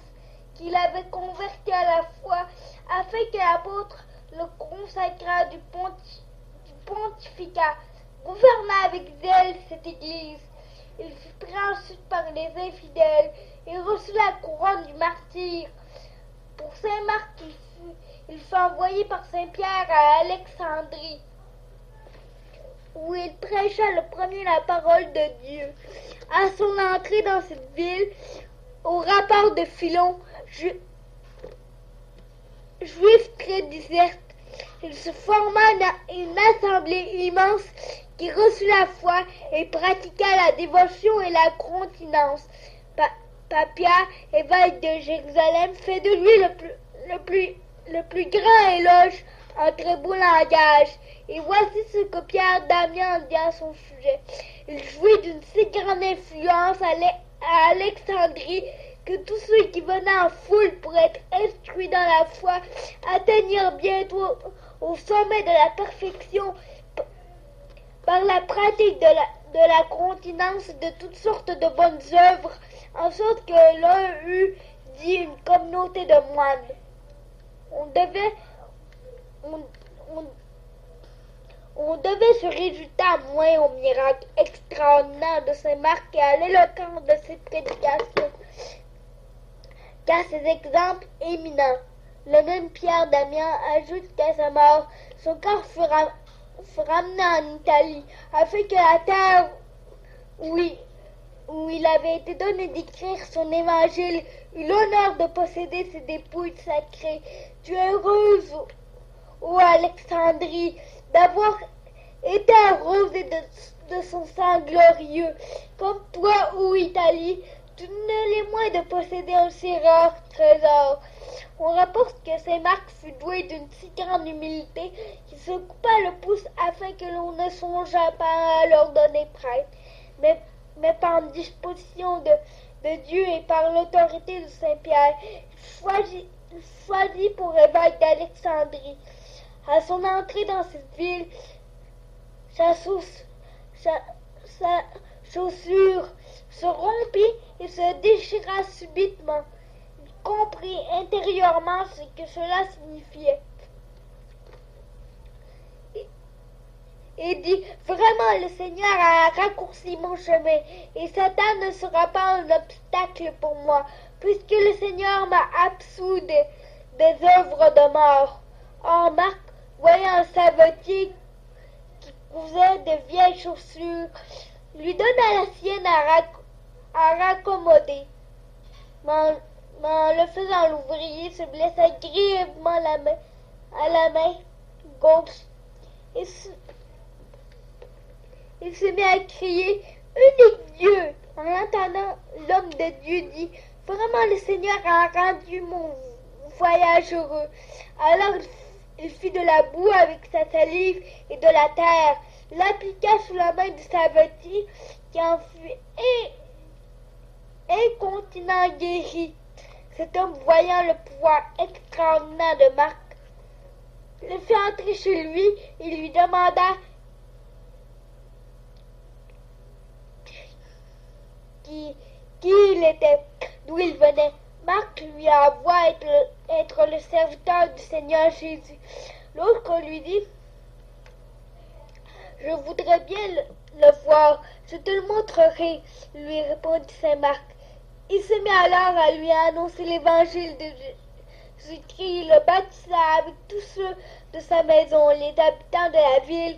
qu'il avait converti à la foi, afin que l'apôtre le consacrât du pontificat, gouverna avec zèle cette église. Il fut pris ensuite par les infidèles et reçut la couronne du martyr. Pour Saint Marc, il fut envoyé par Saint-Pierre à Alexandrie, où il prêcha le premier la parole de Dieu. À son entrée dans cette ville, au rapport de Philon, juif très déserte, il se forma une assemblée immense qui reçut la foi et pratiqua la dévotion et la continence. Papia, évêque de Jérusalem, fait de lui le plus grand éloge en très beau langage. Et voici ce que Pierre Damien dit à son sujet. Il jouit d'une si grande influence à Alexandrie que tous ceux qui venaient en foule pour être instruits dans la foi atteignirent bientôt au sommet de la perfection par la pratique de la continence de toutes sortes de bonnes œuvres, en sorte que l'un eût dit une communauté de moines. On devait se résultat moins au miracle extraordinaire de Saint Marc et à l'éloquence de ses prédications qu'à ses exemples éminents. Le même Pierre Damien ajoute qu'à sa mort, son corps fut ramené en Italie, afin que la terre où il avait été donné d'écrire son évangile eut l'honneur de posséder ses dépouilles sacrées. Tu es heureuse, ô Alexandrie, d'avoir été arrosée de son sang glorieux, comme toi, ô Italie, tout ne l'est moins de posséder un si rare trésor. On rapporte que Saint Marc fut doué d'une si grande humilité qu'il se coupa le pouce afin que l'on ne songeât pas à l'ordonner prêtre. Mais par disposition de Dieu et par l'autorité de Saint-Pierre, il choisit pour évêque d'Alexandrie. À son entrée dans cette ville, sa chaussure se rompit et se déchira subitement. Il comprit intérieurement ce que cela signifiait. Et dit, vraiment le Seigneur a raccourci mon chemin, et Satan ne sera pas un obstacle pour moi, puisque le Seigneur m'a absous des œuvres de mort. Or Marc, voyant un savetier qui cousait de vieilles chaussures, lui donna la sienne à raccommoder. Mais en le faisant, l'ouvrier se blessa grièvement à la main gauche. Il se mit à crier « Unique Dieu !» En l'entendant, l'homme de Dieu dit « Vraiment le Seigneur a rendu mon voyage heureux. » Alors il fit de la boue avec sa salive et de la terre, l'appliqua sous la main du savetier qui en fut incontinent guéri. Cet homme, voyant le pouvoir extraordinaire de Marc, le fit entrer chez lui et lui demanda qui il était, d'où il venait. Marc lui avoua être le serviteur du Seigneur Jésus. L'autre lui dit, « Je voudrais bien le voir, je te le montrerai, » lui répondit Saint Marc. Il se mit alors à lui annoncer l'évangile de Jésus-Christ. Il le baptisa avec tous ceux de sa maison. Les habitants de la ville,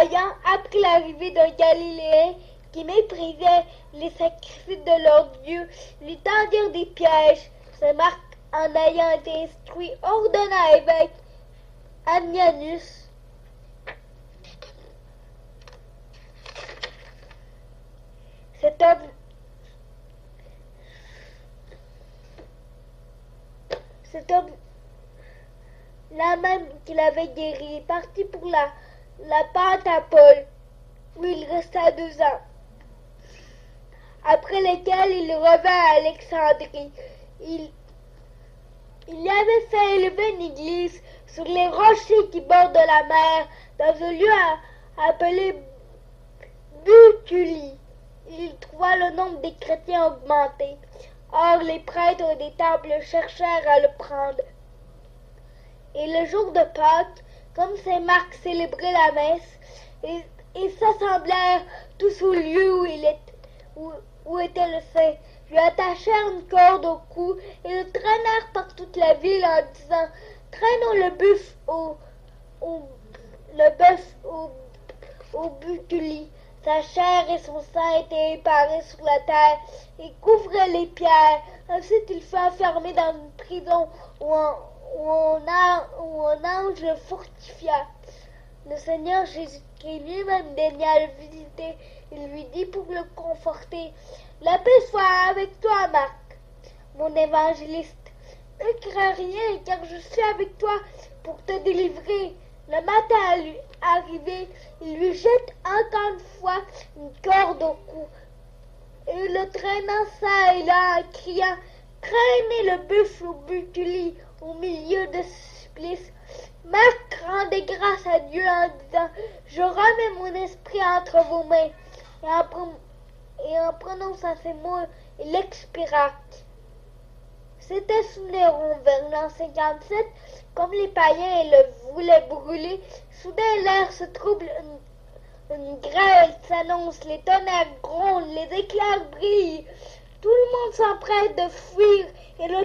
ayant appris l'arrivée d'un Galiléen qui méprisait les sacrifices de leur Dieu, lui tendirent des pièges. Saint Marc, en ayant été instruit, ordonna à l'évêque Ammianus cet homme là même qu'il avait guéri, partit pour la Pentapole, où il resta 2 ans, après lesquels il revint à Alexandrie. Il y avait fait élever une église sur les rochers qui bordent la mer, dans un lieu appelé Buculie. Il trouva le nombre des chrétiens augmenter. Or, les prêtres des temples cherchèrent à le prendre. Et le jour de Pâques, comme Saint Marc célébrait la messe, ils s'assemblèrent tous au lieu où était le saint, lui attachèrent une corde au cou et le traînèrent par toute la ville en disant « Traînons le bœuf au Buculie. » Sa chair et son sang étaient éparés sur la terre et couvraient les pierres. Ensuite, il fut enfermé dans une prison où un ange le fortifia. Le Seigneur Jésus-Christ lui-même daigna le visiter. Il lui dit pour le conforter, « La paix soit avec toi, Marc, mon évangéliste. Ne crains rien, car je suis avec toi pour te délivrer. » Le matin arrivé, il lui jette encore une fois une corde au cou, et le traînant ça et là en criant « Traînez le buffle au Buculie » au milieu de ce supplice. Marc rendait grâce à Dieu en disant « Je remets mon esprit entre vos mains » et en prononçant ces mots, il expira. C'était sous Néron, vers l'an 57, comme les païens le voulaient brûler. Soudain l'air se trouble, une grêle s'annonce, les tonnerres grondent, les éclairs brillent. Tout le monde s'empresse de fuir, et le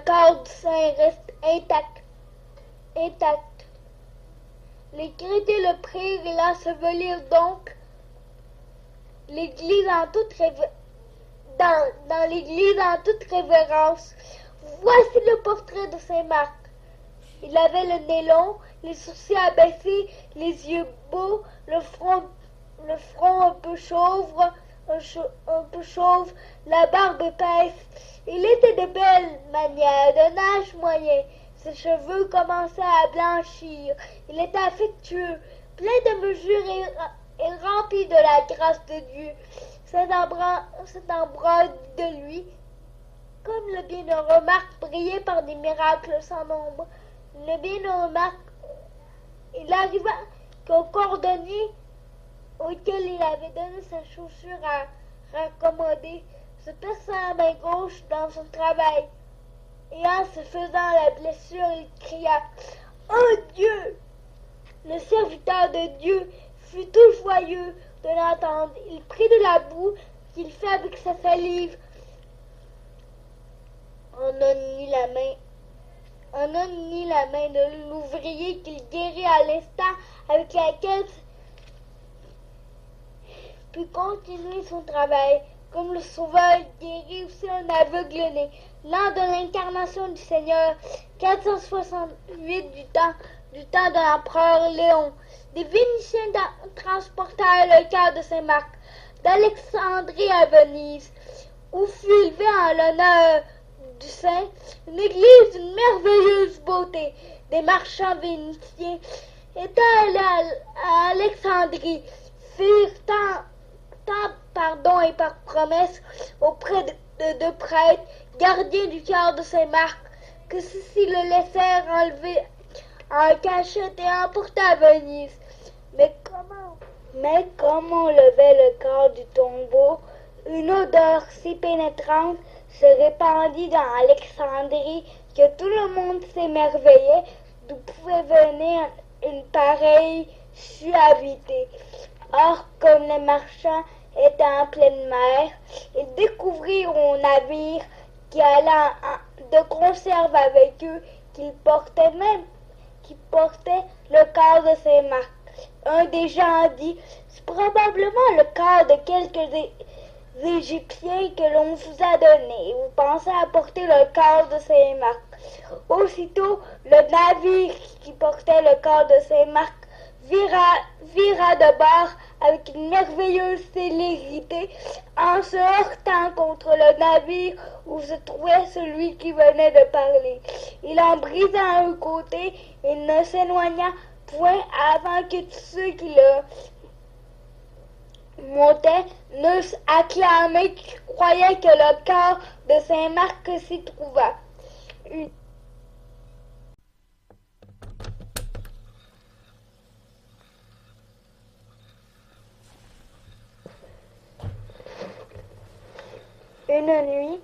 corps du saint reste intact. Les chrétiens le prirent et l'ensevelirent donc l'église dans l'église en toute révérence. Voici le portrait de Saint Marc. Il avait le nez long les sourcils abaissés, les yeux beaux, le front un peu un peu chauve, la barbe épaisse. Il était de belles manières, d'un âge moyen. Ses cheveux commençaient à blanchir. Il était affectueux, plein de mesure et rempli de la grâce de Dieu. Cet embrase de lui, comme le bienheureux Marc brillait par des miracles sans nombre. Le bienheureux Marc, il arriva qu'au cordonnier auquel il avait donné sa chaussure à raccommoder se perça la main gauche dans son travail. Et en se faisant la blessure, il cria « Oh Dieu !» Le serviteur de Dieu fut tout joyeux de l'entendre. Il prit de la boue qu'il fit avec sa salive, en ni la main de l'ouvrier qu'il guérit à l'instant, avec laquelle put continuer son travail. Comme le Sauveur guérit aussi un aveugle-né. L'an de l'incarnation du Seigneur, 468 du temps de l'empereur Léon. Des Vénitiens transportèrent le cœur de Saint-Marc d'Alexandrie à Venise, où fut élevée en l'honneur du saint une église d'une merveilleuse beauté. Des marchands vénitiens étant allés à Alexandrie, firent tant pardon et par promesse auprès de deux prêtres, gardiens du cœur de Saint-Marc, que ceux-ci le laissèrent enlever en cachette et emporter à Venise. Mais comme on levait le corps du tombeau, une odeur si pénétrante se répandit dans Alexandrie que tout le monde s'émerveillait d'où pouvait venir une pareille suavité. Or, comme les marchands étaient en pleine mer, ils découvrirent au navire qui allait de conserve avec eux qui portait le corps de Saint-Marc. Un des gens dit « C'est probablement le corps de quelques Égyptiens que l'on vous a donné, et vous pensez apporter le corps de Saint-Marc. » Aussitôt, le navire qui portait le corps de Saint-Marc vira de bord avec une merveilleuse célérité en se heurtant contre le navire où se trouvait celui qui venait de parler. Il en brisa un côté et ne s'éloigna point avant que tous ceux qui le montaient n'eussent acclamé qui croyaient que le corps de Saint-Marc s'y trouva. Une nuit,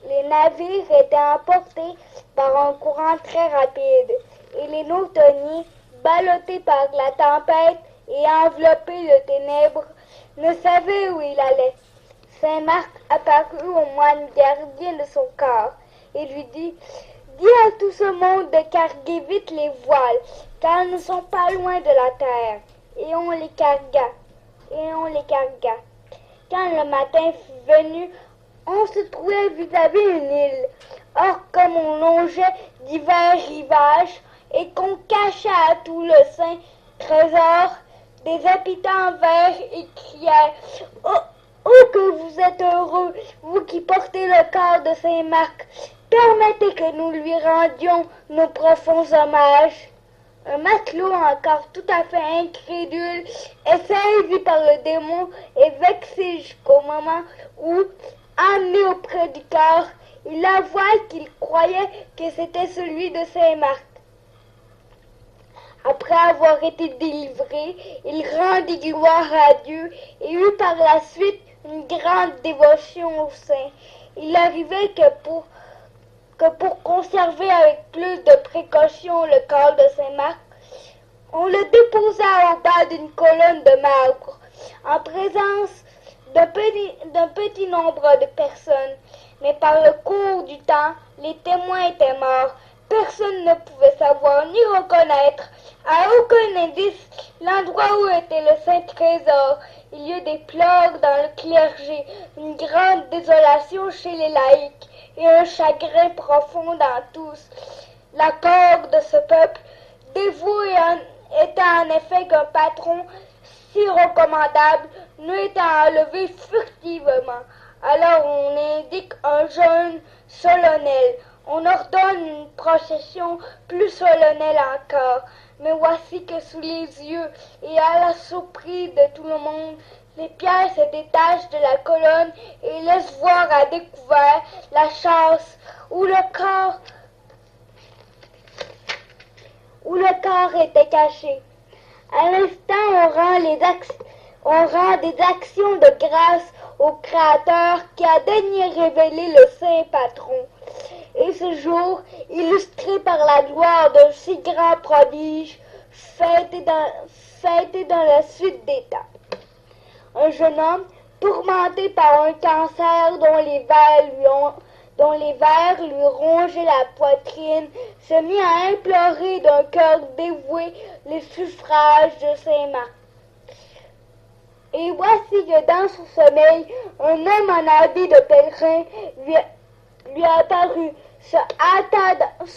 les navires étaient emportés par un courant très rapide et les nautonniers, ballottés par la tempête et enveloppés de ténèbres, ne savaient où il allait. Saint-Marc apparut au moine gardien de son corps et lui dit « Dis à tout ce monde de carguer vite les voiles, car ils ne sont pas loin de la terre. » Et on les cargua. Quand le matin fut venu, on se trouvait vis-à-vis une île. Or, comme on longeait divers rivages et qu'on cachait à tout le saint trésor, des habitants vinrent et crièrent « Oh, que vous êtes heureux, vous qui portez le corps de Saint-Marc! Permettez que nous lui rendions nos profonds hommages. » Un matelot encore tout à fait incrédule est saisi par le démon et vexé jusqu'au moment où, emmené auprès du corps, il avoua qu'il croyait que c'était celui de Saint-Marc. Après avoir été délivré, il rendit gloire à Dieu et eut par la suite une grande dévotion au saint. Il arrivait que pour conserver avec plus de précaution le corps de Saint-Marc, on le déposa au bas d'une colonne de marbre, en présence d'un petit nombre de personnes. Mais par le cours du temps, les témoins étaient morts. Personne ne pouvait savoir ni reconnaître à aucun indice l'endroit où était le saint trésor. Il y eut des pleurs dans le clergé, une grande désolation chez les laïcs et un chagrin profond dans tous. La corde de ce peuple dévoué était en effet qu'un patron si recommandable nous était enlevé furtivement. Alors on indique un jeûne solennel. On ordonne une procession plus solennelle encore. Mais voici que sous les yeux et à la surprise de tout le monde, les pierres se détachent de la colonne et laissent voir à découvert la chasse où le corps était caché. À l'instant, on rend des actions de grâce au Créateur qui a daigné révéler le Saint Patron. Et ce jour, illustré par la gloire d'un si grand prodige, fêté dans la suite des temps. Un jeune homme, tourmenté par un cancer dont les vers lui rongeaient la poitrine, se mit à implorer d'un cœur dévoué les suffrages de Saint-Marc. Et voici que dans son sommeil, un homme en habit de pèlerin lui apparut, se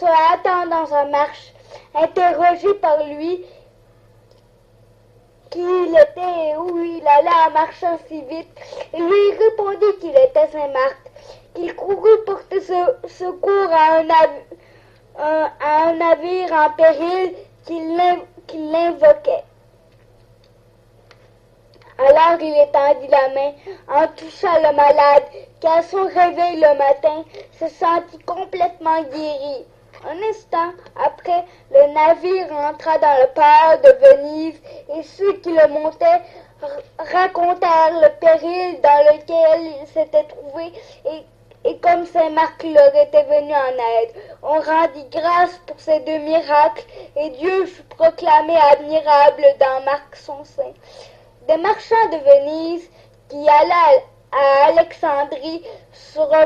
hâtant dans sa marche. Interrogé par lui qui il était et où il allait en marchant si vite, il lui répondit qu'il était Saint-Marc, qu'il courut porter secours à un navire en péril qu'il l'invoquait. Alors il étendit la main en touchant le malade qui, à son réveil le matin, se sentit complètement guéri. Un instant après, le navire entra dans le port de Venise et ceux qui le montaient racontèrent le péril dans lequel il s'était trouvé et comme Saint-Marc leur était venu en aide. On rendit grâce pour ces deux miracles et Dieu fut proclamé admirable dans Marc son saint. Des marchands de Venise qui allaient à Alexandrie sur un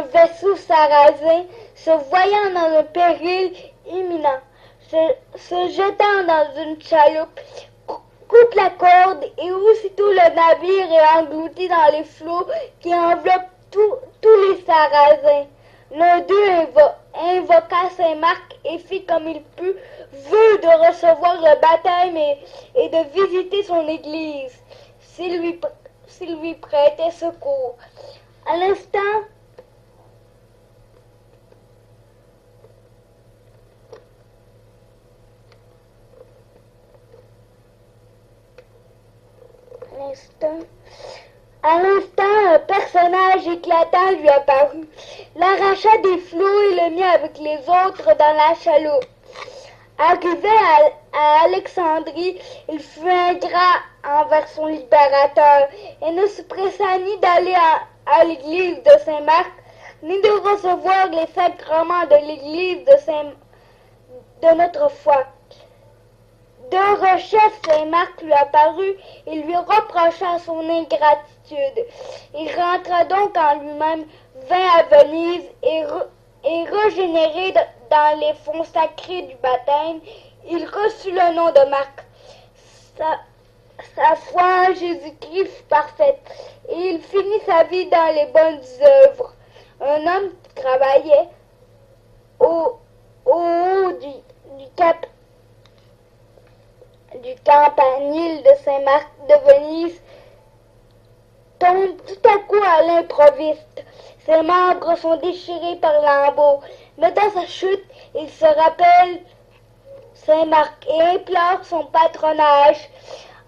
vaisseau sarrasin, se voyant dans un péril imminent, se jetant dans une chaloupe, coupent la corde et aussitôt le navire est englouti dans les flots qui enveloppent tous les sarrasins. L'un d'eux invoqua Saint-Marc et fit comme il put, vœu de recevoir le baptême et de visiter son église, s'il lui prêtait secours. À l'instant, un personnage éclatant lui apparut, l'arracha des flots et le mit avec les autres dans la chaloupe. Arrivé à Alexandrie, il fut ingrat envers son libérateur et ne se pressa ni d'aller à l'église de Saint-Marc, ni de recevoir les sacrements de l'église de notre foi. D'un rechef, Saint-Marc lui apparut et lui reprocha son ingratitude. Il rentra donc en lui-même, vint à Venise et régénéré dans les fonds sacrés du baptême, il reçut le nom de Marc. Sa foi en Jésus-Christ fut parfaite et il finit sa vie dans les bonnes œuvres. Un homme qui travaillait au haut du campanile de Saint-Marc de Venise tombe tout à coup à l'improviste. Ses membres sont déchirés par lambeaux, mais dans sa chute, il se rappelle Saint-Marc et implore son patronage.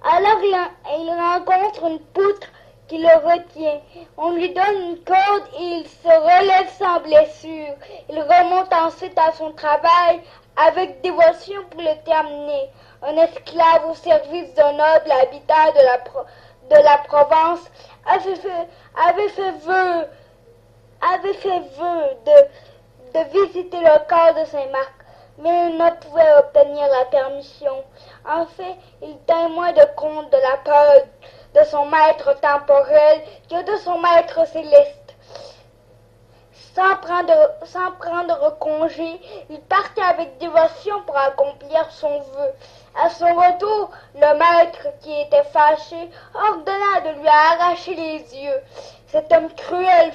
Alors il rencontre une poutre qui le retient. On lui donne une corde et il se relève sans blessure. Il remonte ensuite à son travail avec dévotion pour le terminer. Un esclave au service d'un noble habitant de la Provence avait fait vœu de visiter le corps de Saint-Marc, mais il ne pouvait obtenir la permission. En fait, il témoin de compte de la peur de son maître temporel que de son maître céleste. Sans prendre congé, il partit avec dévotion pour accomplir son vœu. À son retour, le maître, qui était fâché, ordonna de lui arracher les yeux. Cet homme cruel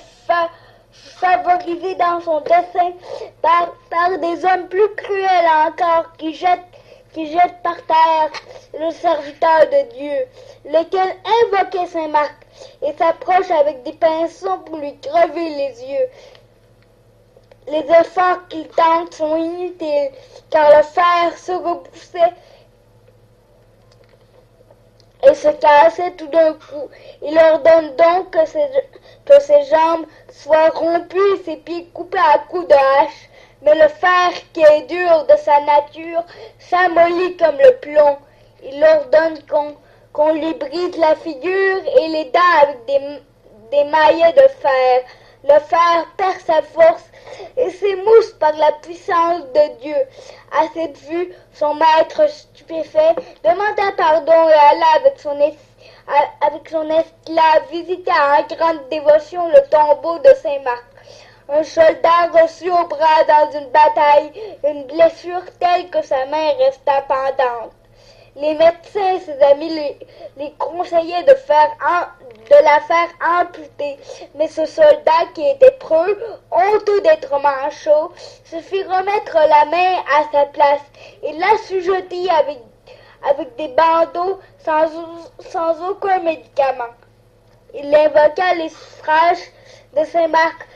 favorisé dans son dessein par des hommes plus cruels encore qui jettent par terre le serviteur de Dieu, lequel invoquait Saint Marc et s'approche avec des pinceaux pour lui crever les yeux. Les efforts qu'il tente sont inutiles, car le fer se repoussait et se cassait tout d'un coup. Il ordonne donc que ses jambes soient rompues et ses pieds coupés à coups de hache. Mais le fer, qui est dur de sa nature, s'amollit comme le plomb. Il ordonne qu'on lui brise la figure et les dents avec des maillets de fer. Le fer perd sa force et s'émousse par la puissance de Dieu. À cette vue, son maître stupéfait demanda pardon et alla avec son esclave visiter en grande dévotion le tombeau de Saint-Marc. Un soldat reçut au bras dans une bataille une blessure telle que sa main resta pendante. Les médecins et ses amis les conseillaient de la faire amputer, mais ce soldat qui était preux, honteux d'être manchot, se fit remettre la main à sa place et l'assujettit avec des bandeaux sans aucun médicament. Il invoqua les suffrages de Saint-Marc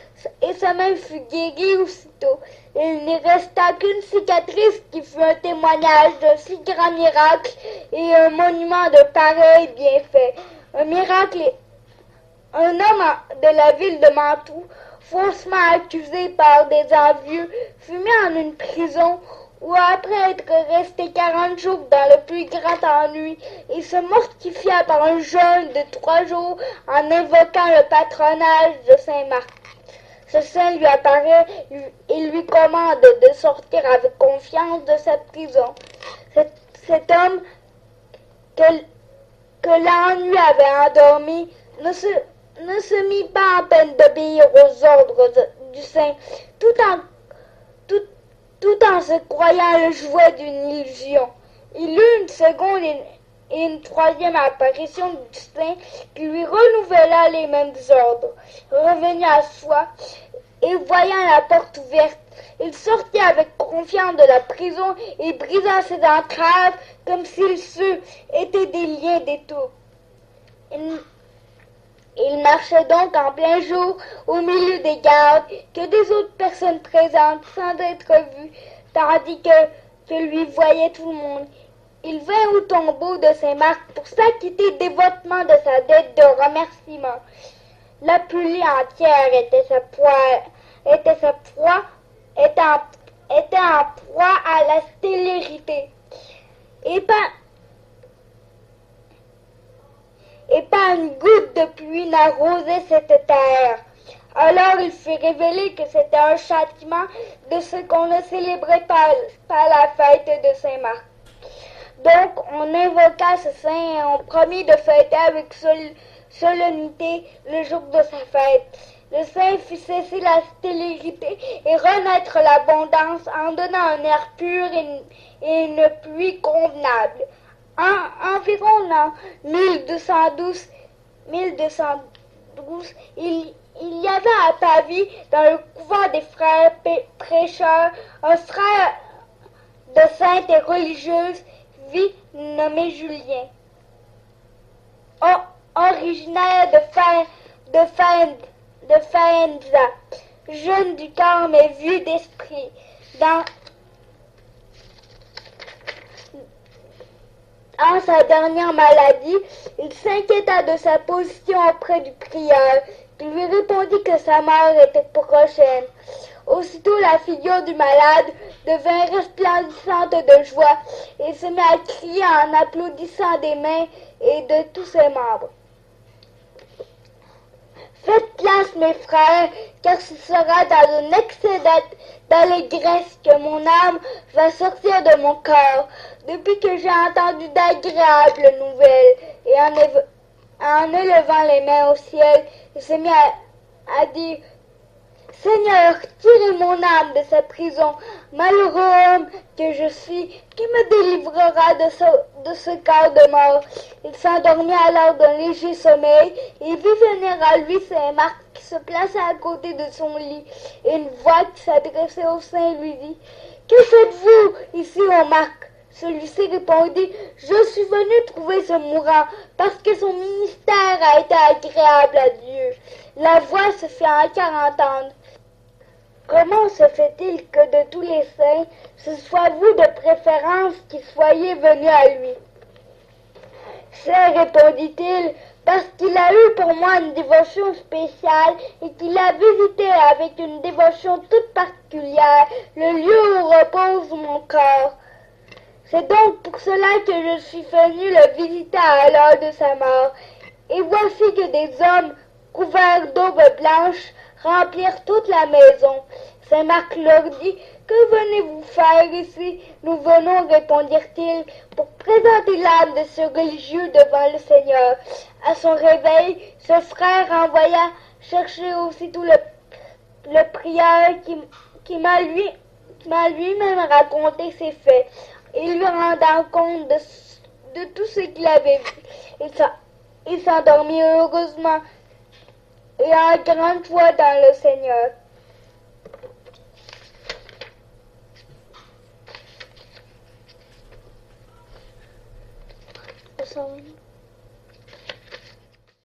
et sa main fut guérie aussitôt. Il n'y resta qu'une cicatrice qui fut un témoignage d'un si grand miracle et un monument de pareil bienfait. Un miracle, un homme de la ville de Mantoue, faussement accusé par des envieux, fut mis en une prison où, après être resté 40 jours dans le plus grand ennui, il se mortifia par un jeûne de 3 jours en invoquant le patronage de Saint-Marc. Ce saint lui apparaît et lui commande de sortir avec confiance de sa prison. Cet homme que l'ennui avait endormi ne se mit pas en peine d'obéir aux ordres du saint, tout en se croyant le jouet d'une illusion. Il eut une seconde et une troisième apparition du saint qui lui renouvela les mêmes ordres. Revenu à soi et voyant la porte ouverte, il sortit avec confiance de la prison et brisa ses entraves comme s'ils étaient des liens d'étau. Il marchait donc en plein jour au milieu des gardes que des autres personnes présentes sans être vues, tandis que lui voyait tout le monde. Il vint au tombeau de Saint-Marc pour s'acquitter dévotement de sa dette de remerciement. La pluie entière était en proie à la stérilité. Et pas une goutte de pluie n'arrosait cette terre. Alors il fut révélé que c'était un châtiment de ce qu'on ne célébrait pas la fête de Saint-Marc. Donc on invoqua ce saint et on promit de fêter avec solennité le jour de sa fête. Le saint fit cesser la stérilité et renaître l'abondance en donnant un air pur et une pluie convenable. Environ en 1212, il y avait à Pavie, dans le couvent des frères prêcheurs, un frère de sainte et religieuse vie nommé Julien. Originaire de Faenza, jeune du corps mais vieux d'esprit. En sa dernière maladie, il s'inquiéta de sa position auprès du prieur, qui lui répondit que sa mort était prochaine. Aussitôt la figure du malade devint resplendissante de joie et se mit à crier en applaudissant des mains et de tous ses membres. Faites place, mes frères, car ce sera dans un excès d'allégresse que mon âme va sortir de mon corps, depuis que j'ai entendu d'agréables nouvelles. Et en élevant les mains au ciel, il se mit à dire: Seigneur, tirez mon âme de cette prison. Malheureux homme que je suis, qui me délivrera de ce corps de mort? Il s'endormit alors d'un léger sommeil et vit venir à lui Saint-Marc qui se plaça à côté de son lit. Et une voix qui s'adressait au saint lui dit: Que faites-vous ici, ô Marc? Celui-ci répondit: Je suis venu trouver ce mourant parce que son ministère a été agréable à Dieu. La voix se fit encore entendre: Comment se fait-il que de tous les saints, ce soit vous de préférence qui soyez venu à lui? C'est, répondit-il, parce qu'il a eu pour moi une dévotion spéciale et qu'il a visité avec une dévotion toute particulière le lieu où repose mon corps. C'est donc pour cela que je suis venu le visiter à l'heure de sa mort. Et voici que des hommes, couverts d'aube blanche, remplirent toute la maison. Saint Marc leur dit: Que venez-vous faire ici? Nous venons, répondirent-ils, pour présenter l'âme de ce religieux devant le Seigneur. À son réveil, ce frère envoya chercher aussitôt le prieur qui m'a lui-même raconté ses faits, et lui rendant compte de tout ce qu'il avait vu. Il s'endormit heureusement et en grande joie dans le Seigneur.